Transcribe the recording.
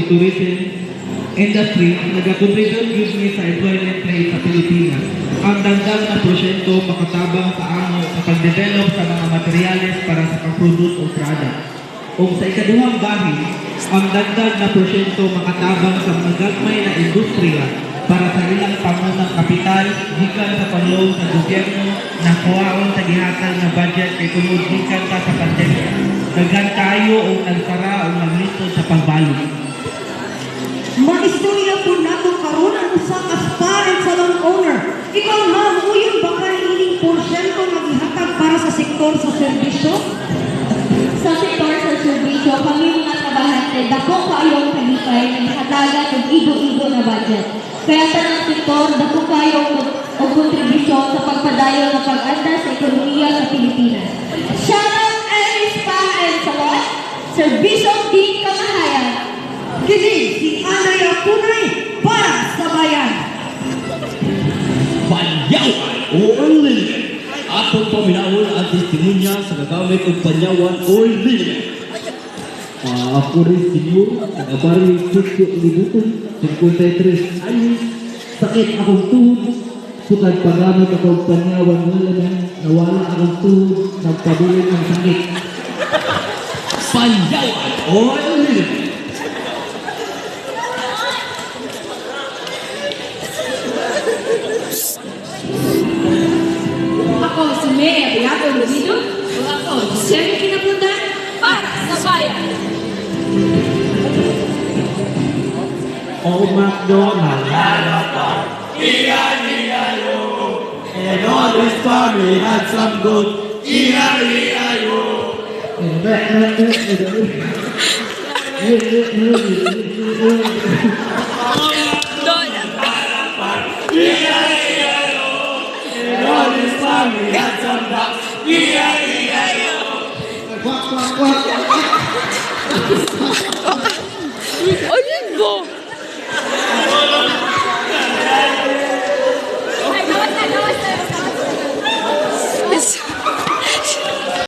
ug tourism industry nagakontribute gyud ni sa employment rate sa Pilipinas. Ang dagdag na porsyento makatabang sa amo sa pagdevelop sa mga materyales para sa pag-produce o product. Ug sa ikaduhang bahin, ang dagdag na porsyento makatabang sa mga gagmay na industriya para sa ilang pangunang kapital gikan sa panloan sa gobyerno na kuhaon sa gihatag na budget kay tungod gikan sa pandemya. Daghan kayo o nagsara o naglistod sa pagbalot. Maistorya po nato karon ang usa ka spa and salon owner. Ikaw ma'am, uyon ba ka ining porsyento nga gihatag para sa sektor sa serbisyo? Sa sektor sa serbisyo, kami mga trabahante, dako kayong kalipay na ihatagan og igo-igo na budget. Kaya tanang sektor, dako kayong og kontribusyon sa pagpadayon ng pag-anda sa ekonomiya sa Pilipinas. Shout out Iris Spa and Salon, serbisyong di kamahayan. Kini si Anaya Punay para sa bayan. Panyawan Oil Limited. Atong paminahon ang testimonya sa gagamit ng Panyawan Oil Limited. Ako rin senyor, nagabari suko libuton, 53 anos, sakit akong tuhod, sukad pagamit akong Panyawan Oil Limited, nawala akong tuhod, nagpabilin ang sakit. Panyawan Oil Limited. Ako si Mayor Beato Lucido, o ako si Sherry Kinapuntan para sa bayan. Old MacDonald had a farm, E-I-E-I-O. And all his family had some good, E-I-E-I-O. E-I-E-I-O. And all his family had some ducks, E-I-E-I-O. Quack, quack, quack.